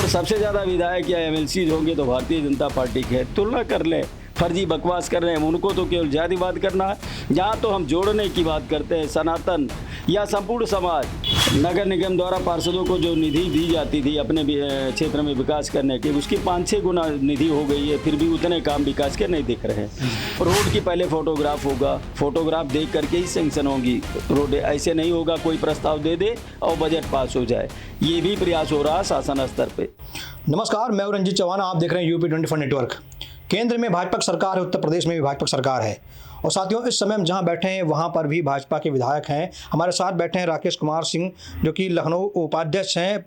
और सबसे ज़्यादा विधायक या एमएलसी होंगे तो भारतीय जनता पार्टी के। तुलना कर लें, फर्जी बकवास कर रहे हैं उनको तो केवल जातिवाद करना है। यहाँ तो हम जोड़ने की बात करते हैं, सनातन या संपूर्ण समाज। नगर निगम द्वारा पार्षदों को जो निधि दी जाती थी अपने क्षेत्र में विकास करने की, उसकी 5-6 गुना निधि हो गई है, फिर भी उतने काम विकास के नहीं दिख रहे हैं। रोड की पहले फोटोग्राफ होगा, फोटोग्राफ देख करके ही सैंक्शन होगी रोड, ऐसे नहीं होगा कोई प्रस्ताव दे दे और बजट पास हो जाए। ये भी प्रयास हो रहा है शासन स्तर पर। नमस्कार, मैं रंजीत चौहान, आप देख रहे हैं यूपी 24 नेटवर्क। केंद्र में भाजपा सरकार है, उत्तर प्रदेश में भी भाजपा सरकार है। और साथियों, इस समय हम जहां बैठे हैं वहां पर भी भाजपा के विधायक हैं। हमारे साथ बैठे हैं राकेश कुमार सिंह, जो कि लखनऊ उपाध्यक्ष हैं,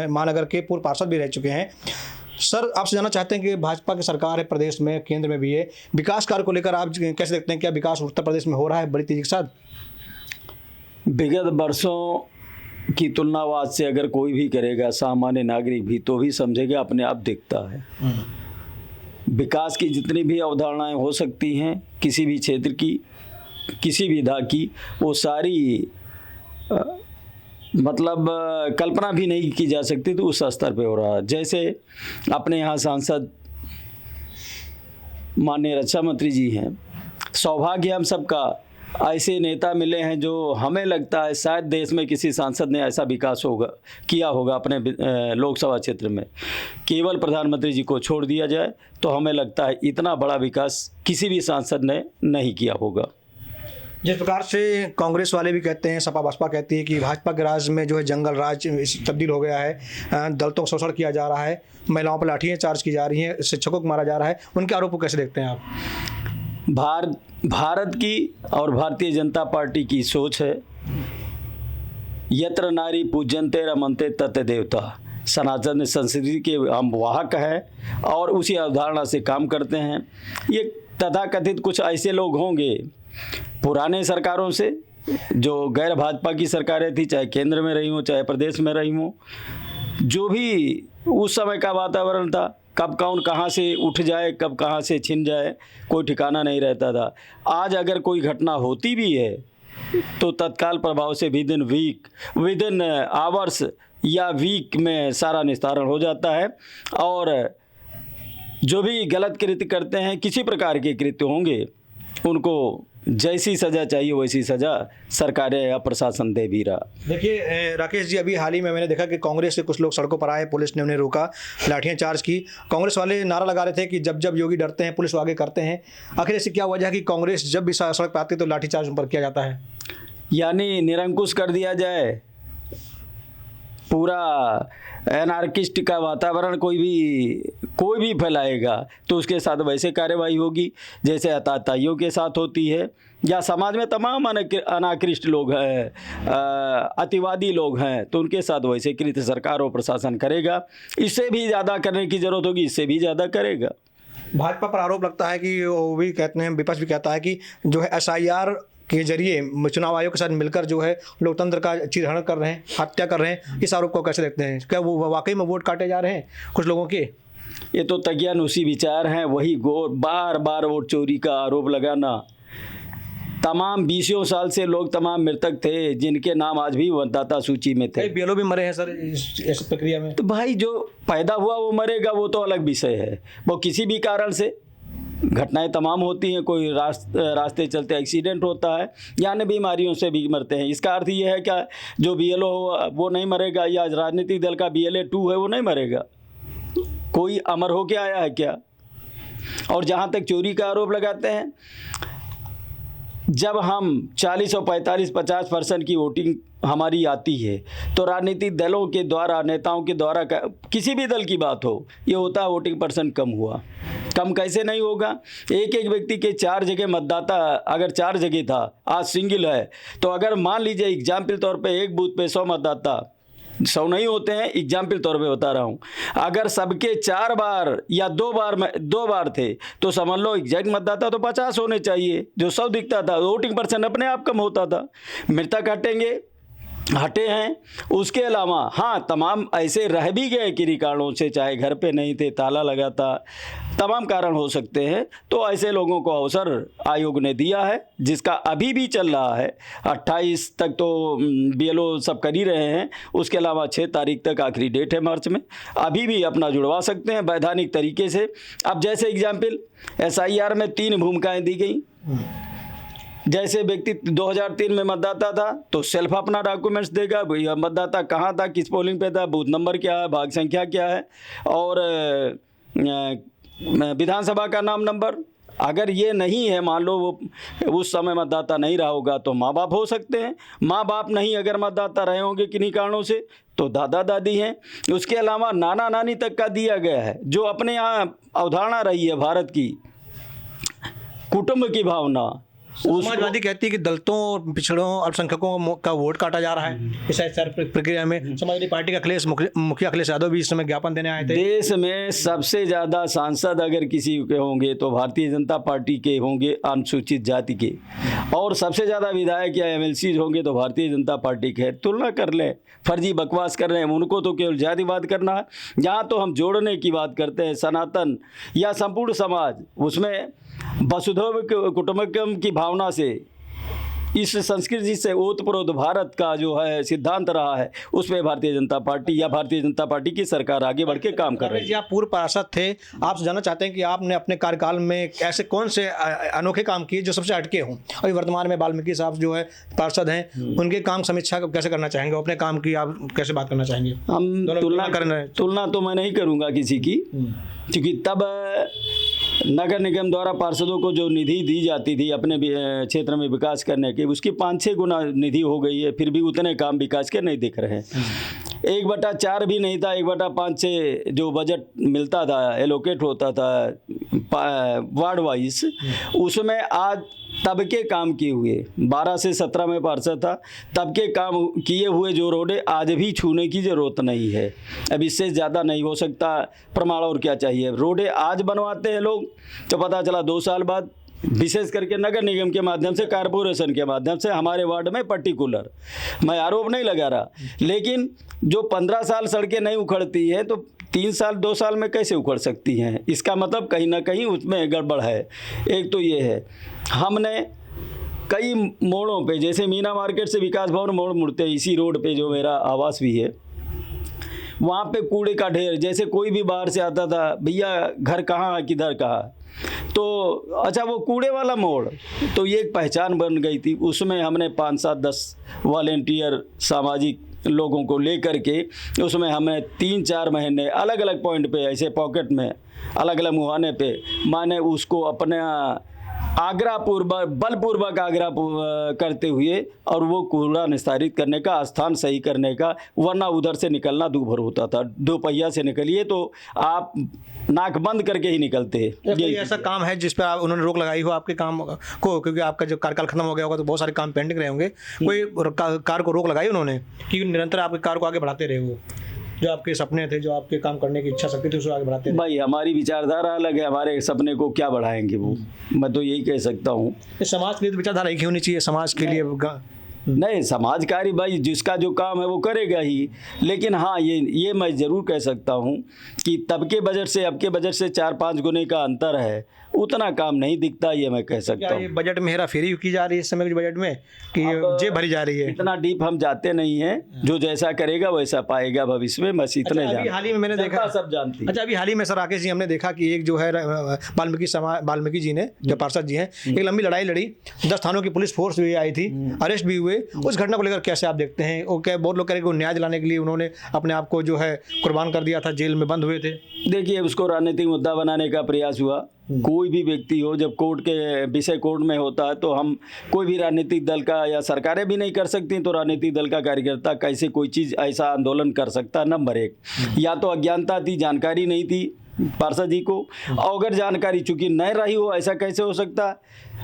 महानगर के पूर्व पार्षद भी रह चुके हैं। सर, आपसे जानना चाहते हैं कि भाजपा की सरकार है प्रदेश में, केंद्र में भी है, विकास कार्य को लेकर आप कैसे देखते हैं? क्या विकास उत्तर प्रदेश में हो रहा है बड़ी तेजी के साथ? विगत वर्षों की तुलनावाद से अगर कोई भी करेगा, सामान्य नागरिक भी, तो भी समझेगा अपने आप दिखता है। विकास की जितनी भी अवधारणाएं हो सकती हैं किसी भी क्षेत्र की, किसी भी विधा की, वो सारी मतलब कल्पना भी नहीं की जा सकती, तो उस स्तर पे हो रहा है। जैसे अपने यहाँ सांसद माननीय रक्षा मंत्री जी हैं, सौभाग्य हम सबका, ऐसे नेता मिले हैं जो हमें लगता है शायद देश में किसी सांसद ने ऐसा विकास किया होगा अपने लोकसभा क्षेत्र में। केवल प्रधानमंत्री जी को छोड़ दिया जाए तो हमें लगता है इतना बड़ा विकास किसी भी सांसद ने नहीं किया होगा। जिस प्रकार से कांग्रेस वाले भी कहते हैं, सपा बसपा कहती है कि भाजपा के राज में जो है जंगल राज तब्दील हो गया है, दलितों का शोषण किया जा रहा है, महिलाओं पर लाठियाँ चार्ज की जा रही हैं, शिक्षकों को मारा जा रहा है, उनके आरोप को कैसे देखते हैं आप? भारत की और भारतीय जनता पार्टी की सोच है, यत्र नारी पूज्यन्ते रमन्ते तत् देवता। सनातन संस्कृति के हम वाहक हैं और उसी अवधारणा से काम करते हैं। ये तथाकथित कुछ ऐसे लोग होंगे पुराने सरकारों से, जो गैर भाजपा की सरकारें थी, चाहे केंद्र में रही हो चाहे प्रदेश में रही हो, जो भी उस समय का वातावरण था, कब कौन कहाँ से उठ जाए, कब कहाँ से छिन जाए, कोई ठिकाना नहीं रहता था। आज अगर कोई घटना होती भी है तो तत्काल प्रभाव से विदिन आवर्स या वीक में सारा निस्तारण हो जाता है। और जो भी गलत कृत्य करते हैं, किसी प्रकार के कृत्य होंगे, उनको जैसी सज़ा चाहिए वैसी सज़ा सरकारें या प्रशासन दे भी रहा। देखिए राकेश जी, अभी हाल ही में मैंने देखा कि कांग्रेस से कुछ लोग सड़कों पर आए, पुलिस ने उन्हें रोका, लाठियां चार्ज की। कांग्रेस वाले नारा लगा रहे थे कि जब जब योगी डरते हैं पुलिस आगे करते हैं। आखिर ऐसी क्या वजह है कि कांग्रेस जब भी सड़क पर आती है तो लाठीचार्ज उन पर किया जाता है? यानी निरंकुश कर दिया जाए, पूरा एनार्किस्ट का वातावरण कोई भी फैलाएगा तो उसके साथ वैसे कार्रवाई होगी जैसे आतताइयों के साथ होती है, या समाज में तमाम अनाकृष्ट लोग हैं, अतिवादी लोग हैं, तो उनके साथ वैसे कृत्य सरकार और प्रशासन करेगा। इससे भी ज़्यादा करने की ज़रूरत होगी, इससे भी ज़्यादा करेगा। भाजपा पर आरोप लगता है कि वो भी कहते हैं, विपक्ष भी कहता है कि जो है SIR के जरिए चुनाव आयोग के साथ मिलकर जो है लोकतंत्र का चीरहरण कर रहे हैं, हत्या कर रहे हैं। इस आरोप को कैसे देखते हैं? क्या वो वाकई में वोट काटे जा रहे हैं कुछ लोगों के? ये तो तकियानुसी विचार हैं, वही बार बार वोट चोरी का आरोप लगाना। तमाम 20 साल से लोग तमाम मृतक थे जिनके नाम आज भी मतदाता सूची में थे। BLO भी मरे हैं सर इस प्रक्रिया में। तो भाई, जो पैदा हुआ वो मरेगा, वो तो अलग विषय है। वो किसी भी कारण से घटनाएं तमाम होती हैं, कोई रास्ते चलते एक्सीडेंट होता है, या अन्य बीमारियों से भी मरते हैं। इसका अर्थ ये है क्या जो BLO हो वो नहीं मरेगा, या राजनीतिक दल का BLA 2 है वो नहीं मरेगा? कोई अमर हो के आया है क्या? और जहाँ तक चोरी का आरोप लगाते हैं, जब हम 40 और 45-50% की वोटिंग हमारी आती है तो राजनीतिक दलों के द्वारा, नेताओं के द्वारा, किसी भी दल की बात हो, ये होता है वोटिंग % कम हुआ। कम कैसे नहीं होगा? एक व्यक्ति के 4 जगह मतदाता, अगर 4 जगह था, आज सिंगल है, तो अगर मान लीजिए एग्जाम्पल तौर पे एक बूथ पे 100 मतदाता, 100 नहीं होते हैं, एग्जाम्पल तौर पे बता रहा हूँ, अगर सबके 4 बार या 2 बार थे तो समझ लो एग्जैक्ट मतदाता तो 50 होने चाहिए। जो 100 दिखता था, वोटिंग % अपने आप कम होता था। मृतक हटेंगे हटे हैं। उसके अलावा हाँ, तमाम ऐसे रह भी गए किन्हीं कारणों से, चाहे घर पे नहीं थे, ताला लगा था, तमाम कारण हो सकते हैं, तो ऐसे लोगों को अवसर आयोग ने दिया है, जिसका अभी भी चल रहा है। 28 तक तो BLO सब कर ही रहे हैं। उसके अलावा 6 तारीख तक आखिरी डेट है मार्च में, अभी भी अपना जुड़वा सकते हैं वैधानिक तरीके से। अब जैसे एग्जाम्पल SIR में 3 भूमिकाएँ दी गई। जैसे व्यक्ति 2003 में मतदाता था तो सेल्फ अपना डॉक्यूमेंट्स देगा, भैया मतदाता कहाँ था, किस पोलिंग पे था, बूथ नंबर क्या है, भाग संख्या क्या है, और विधानसभा का नाम नंबर। अगर ये नहीं है, मान लो वो उस समय मतदाता नहीं रहा होगा, तो माँ बाप हो सकते हैं। माँ बाप नहीं अगर मतदाता रहे होंगे किन्हीं कारणों से, तो दादा दादी हैं। उसके अलावा नाना नानी तक का दिया गया है। जो अपने यहाँ अवधारणा रही है भारत की, कुटुंब की भावना, समाजवादी कहती है कि दलितों और पिछड़ों अल्पसंख्यकों का वोट काटा जा रहा है इस SIR प्रक्रिया में। समाजवादी पार्टी का मुखिया अखिलेश यादव भी इस समय ज्ञापन देने आए थे। देश में सबसे ज़्यादा सांसद अगर किसी के होंगे तो भारतीय जनता पार्टी के होंगे, अनुसूचित जाति के, और सबसे ज़्यादा विधायक या MLC होंगे तो भारतीय जनता पार्टी के। तुलना कर लें, फर्जी बकवास कर रहे हैं। उनको तो केवल जातिवाद करना है। जहाँ तो हम जोड़ने की बात करते हैं, सनातन या संपूर्ण समाज, उसमें वसुधैव कुटुंबकम की भावना से, इस संस्कृति से ओतप्रोत भारत का जो है सिद्धांत रहा है, उस पर भारतीय जनता पार्टी या भारतीय जनता पार्टी की सरकार आगे बढ़ के काम कर रही है। आप पूर्व पार्षद थे, आपसे जानना चाहते हैं कि आपने अपने कार्यकाल में ऐसे कौन से अनोखे काम किए जो सबसे हटके हों। अभी वर्तमान में वाल्मीकि साहब जो है पार्षद हैं, उनके काम समीक्षा कैसे करना चाहेंगे, अपने काम की आप कैसे बात करना चाहेंगे? हम तुलना तो मैं नहीं करूँगा किसी की, क्योंकि तब नगर निगम द्वारा पार्षदों को जो निधि दी जाती थी अपने क्षेत्र में विकास करने की, उसकी 5-6 गुना निधि हो गई है, फिर भी उतने काम विकास के नहीं दिख रहे हैं। 1/4 भी नहीं था, 1/5 से जो बजट मिलता था, एलोकेट होता था वार्ड वाइज, उसमें आज तब के काम किए हुए, 12 से 17 में पार्षद था, तब के काम किए हुए जो रोडें आज भी छूने की ज़रूरत नहीं है। अब इससे ज़्यादा नहीं हो सकता प्रमाण, और क्या चाहिए। रोडें आज बनवाते हैं लोग, तो पता चला 2 साल बाद, विशेष करके नगर निगम के माध्यम से, कारपोरेशन के माध्यम से, हमारे वार्ड में पर्टिकुलर, मैं आरोप नहीं लगा रहा, लेकिन जो 15 साल सड़कें नहीं उखड़ती है तो 3 साल 2 साल में कैसे उखड़ सकती हैं? इसका मतलब कहीं ना कहीं उसमें गड़बड़ है। एक तो ये है, हमने कई मोड़ों पे, जैसे मीना मार्केट से विकास भवन मोड़ मुड़ते, इसी रोड पे जो मेरा आवास भी है, वहाँ पे कूड़े का ढेर। जैसे कोई भी बाहर से आता था, भैया घर कहाँ है, किधर कहाँ, तो अच्छा वो कूड़े वाला मोड़, तो ये एक पहचान बन गई थी। उसमें हमने 5, 7, 10 वॉलेंटियर सामाजिक लोगों को लेकर के, उसमें हमें 3-4 महीने अलग अलग पॉइंट पे, ऐसे पॉकेट में अलग अलग मुहाने पे, माने उसको अपने आग्रहपूर्वक, बलपूर्वक आग्रह करते हुए, और वो कूड़ा निस्तारित करने का, स्थान सही करने का, वरना उधर से निकलना दूभर होता था। 2 पहिया से निकलिए तो आप नाक बंद करके ही निकलते हैं। ये ऐसा काम है जिस पर उन्होंने रोक लगाई हो आपके काम को, क्योंकि आपका जो कार्यकाल खत्म हो गया होगा तो बहुत सारे काम पेंडिंग रहे होंगे, कोई कार को रोक लगाई उन्होंने कि निरंतर आपके कार को आगे बढ़ाते रहे, वो जो आपके सपने थे, जो आपके काम करने की इच्छा शक्ति थी, उसको आगे बढ़ाते रहे? भाई हमारी विचारधारा अलग है, हमारे सपने को क्या बढ़ाएंगे वो, मैं तो यही कह सकता हूँ। इस समाज के लिए तो विचारधारा एक ही होनी चाहिए, समाज के लिए नहीं, समाजकारी भाई जिसका जो काम है वो करेगा ही, लेकिन हाँ ये मैं ज़रूर कह सकता हूँ कि तब के बजट से अब के बजट से 4-5 गुने का अंतर है, उतना काम नहीं दिखता, ये मैं कह सकता हूँ। ये बजट में हेरा फेरी की जा रही है इस समय के बजट में, कि जेब भरी जा रही है? इतना डीप हम जाते नहीं हैं, जो जैसा करेगा वैसा पाएगा भविष्य में, बस इतने अभी हाल ही में मैंने देखा, सब जानती। अच्छा अभी हाल ही में सर राकेश जी हमने देखा कि एक जो है वाल्मीकि जी ने, जो पार्षद जी हैं, एक लंबी लड़ाई लड़ी, 10 थानों की पुलिस फोर्स भी आई थी, अरेस्ट भी हुए। उस घटना को लेकर कैसे आप देखते हैं? वो क्या बहुत लोग कह रहे हैं कि न्याय दिलाने के लिए उन्होंने अपने आप को जो है कुर्बान कर दिया था, जेल में बंद हुए थे। देखिए, उसको राजनीतिक मुद्दा बनाने का प्रयास हुआ। कोई भी व्यक्ति हो, जब कोर्ट के विषय कोर्ट में होता है तो हम कोई भी राजनीतिक दल का, या सरकारें भी नहीं कर सकती, तो राजनीतिक दल का कार्यकर्ता कैसे कोई चीज़ ऐसा आंदोलन कर सकता है? नंबर 1, या तो अज्ञानता थी, जानकारी नहीं थी पार्षद जी को, और अगर जानकारी चूंकि नहीं रही हो, ऐसा कैसे हो सकता है?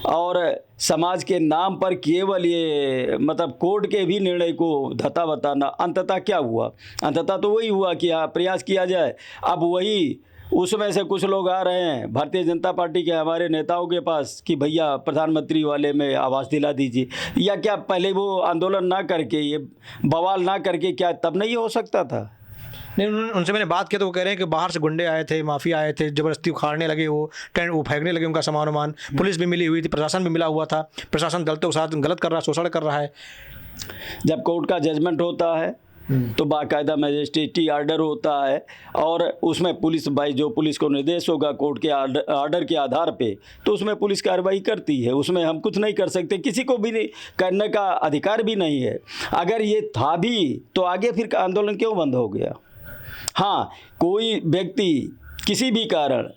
और समाज के नाम पर केवल ये मतलब कोर्ट के भी निर्णय को धता बताना, अंततः क्या हुआ? अंततः तो वही हुआ कि हाँ प्रयास किया जाए। अब वही उसमें से कुछ लोग आ रहे हैं भारतीय जनता पार्टी के हमारे नेताओं के पास कि भैया प्रधानमंत्री वाले में आवास दिला दीजिए, या क्या पहले वो आंदोलन ना करके, ये बवाल ना करके क्या तब नहीं हो सकता था? नहीं, उनसे मैंने बात किया तो वो कह रहे हैं कि बाहर से गुंडे आए थे, माफिया आए थे, ज़बरदस्ती उखाड़ने लगे, वो टेंट वो फेंकने लगे उनका सामान वामान, पुलिस भी मिली हुई थी, प्रशासन भी मिला हुआ था, प्रशासन दलितों के साथ गलत कर रहा है, शोषण कर रहा है। जब कोर्ट का जजमेंट होता है तो बाकायदा मजिस्ट्रेटी आर्डर होता है, और उसमें पुलिस भाई जो पुलिस को निर्देश होगा कोर्ट के आर्डर के आधार पे, तो उसमें पुलिस कार्रवाई करती है। उसमें हम कुछ नहीं कर सकते, किसी को भी नहीं करने का अधिकार भी नहीं है। अगर ये था भी तो आगे फिर आंदोलन क्यों बंद हो गया? हाँ, कोई व्यक्ति किसी भी कारण,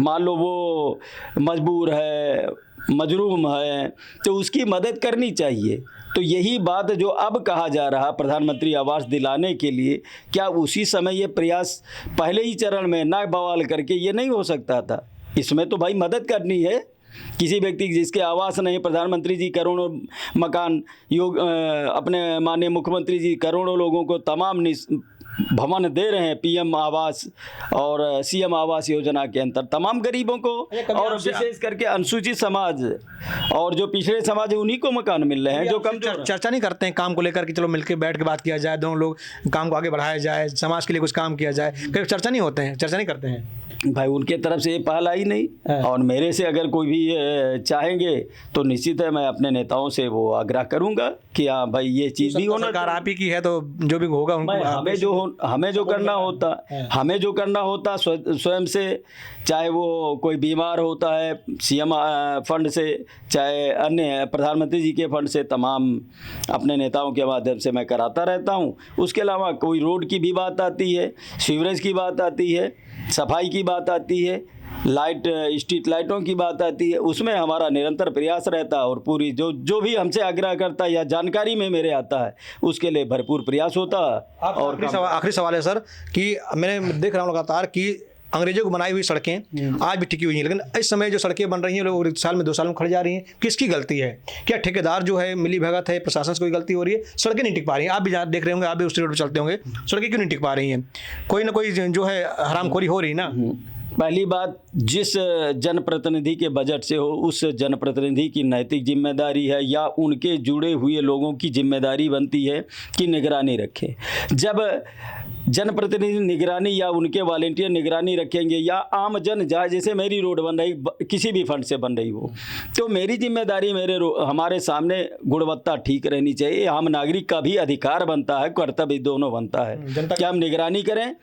मान लो वो मजबूर है, मजरूम है, तो उसकी मदद करनी चाहिए। तो यही बात जो अब कहा जा रहा प्रधानमंत्री आवास दिलाने के लिए, क्या उसी समय ये प्रयास पहले ही चरण में ना बवाल करके ये नहीं हो सकता था? इसमें तो भाई मदद करनी है किसी व्यक्ति जिसके आवास नहीं। प्रधानमंत्री जी करोड़ों मकान अपने माननीय मुख्यमंत्री जी करोड़ों लोगों को तमाम भवन दे रहे हैं, पीएम आवास और सीएम आवास योजना के अंतर तमाम गरीबों को, और विशेष करके अनुसूचित समाज और जो पिछड़े समाज है उन्हीं को मकान मिल रहे हैं जो कमजोर। चर्चा नहीं करते हैं काम को लेकर कि चलो मिलकर बैठ के बात किया जाए, दोनों लोग काम को आगे बढ़ाया जाए, समाज के लिए कुछ काम किया जाए, कभी चर्चा नहीं होते हैं, चर्चा नहीं करते हैं भाई? उनके तरफ से ये पहल आई नहीं, और मेरे से अगर कोई भी चाहेंगे तो निश्चित है मैं अपने नेताओं से वो आग्रह करूंगा कि हाँ भाई ये चीज़ भी होना। सरकार आप ही की है तो जो भी होगा उनको हमें जो करना होता स्वयं से, चाहे वो कोई बीमार होता है सीएम फंड से, चाहे अन्य प्रधानमंत्री जी के फंड से, तमाम अपने नेताओं के माध्यम से मैं कराता रहता हूँ। उसके अलावा कोई रोड की भी बात आती है, सीवरेज की बात आती है, सफाई की बात आती है, लाइट स्ट्रीट लाइटों की बात आती है, उसमें हमारा निरंतर प्रयास रहता है, और पूरी जो भी हमसे आग्रह करता है या जानकारी में मेरे आता है उसके लिए भरपूर प्रयास होता है। और आखिरी सवाल है सर कि मैंने देख रहा हूँ लगातार कि अंग्रेजों को बनाई हुई सड़कें आज भी टिकी हुई हैं, लेकिन इस समय जो सड़कें बन रही हैं लोग 1 साल में 2 साल में खड़ जा रही हैं। किसकी गलती है? क्या ठेकेदार जो है मिली भगत है, प्रशासन से कोई गलती हो रही है? सड़कें नहीं टिक पा रही हैं, आप भी देख रहे होंगे, आप भी उस रोड पर चलते होंगे, सड़कें क्यों नहीं टिक पा रही हैं? कोई ना कोई जो है हरामखोरी हो रही ना। पहली बात, जिस जनप्रतिनिधि के बजट से हो उस जनप्रतिनिधि की नैतिक जिम्मेदारी है या उनके जुड़े हुए लोगों की जिम्मेदारी बनती है कि निगरानी रखें। जब जनप्रतिनिधि निगरानी या उनके वॉलंटियर निगरानी रखेंगे या आम जन जाए, जैसे मेरी रोड बन रही किसी भी फंड से बन रही हो, तो मेरी जिम्मेदारी हमारे सामने गुणवत्ता ठीक रहनी चाहिए। आम नागरिक का भी अधिकार बनता है, कर्तव्य दोनों बनता है कि हम निगरानी करें।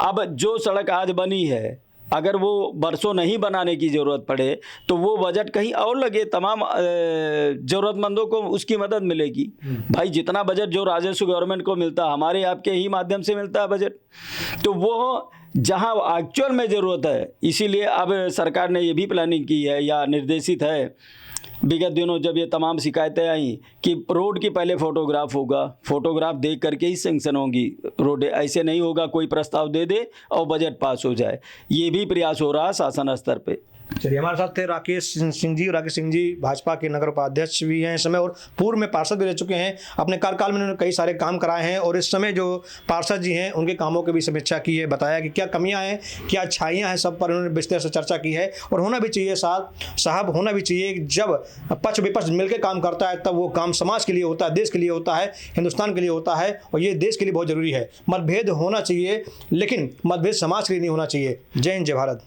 अब जो सड़क आज बनी है, अगर वो बरसों नहीं बनाने की ज़रूरत पड़े तो वो बजट कहीं और लगे, तमाम ज़रूरतमंदों को उसकी मदद मिलेगी। भाई जितना बजट जो राजस्व गवर्नमेंट को मिलता है, हमारे आपके ही माध्यम से मिलता है बजट, तो वो जहां एक्चुअल में ज़रूरत है। इसीलिए अब सरकार ने ये भी प्लानिंग की है या निर्देशित है विगत दिनों जब ये तमाम शिकायतें आई कि रोड की पहले फ़ोटोग्राफ होगा, फ़ोटोग्राफ देख करके ही सैंक्शन होगी रोड। ऐसे नहीं होगा कोई प्रस्ताव दे दे और बजट पास हो जाए। ये भी प्रयास हो रहा है शासन स्तर पे। चलिए, हमारे साथ थे राकेश सिंह जी भाजपा के नगर उपाध्यक्ष भी हैं इस समय और पूर्व में पार्षद भी रह चुके हैं। अपने कार्यकाल में उन्होंने कई सारे काम कराए हैं और इस समय जो पार्षद जी हैं उनके कामों की भी समीक्षा की है, बताया कि क्या कमियां हैं, क्या अच्छाइयां हैं, सब पर उन्होंने विस्तार से चर्चा की है। और होना भी चाहिए साहब, होना भी चाहिए। जब पक्ष विपक्ष मिलकर काम करता है तब वो काम समाज के लिए होता है, देश के लिए होता है, हिंदुस्तान के लिए होता है, और ये देश के लिए बहुत ज़रूरी है। मतभेद होना चाहिए लेकिन मतभेद समाज के लिए नहीं होना चाहिए। जय हिंद, जय भारत।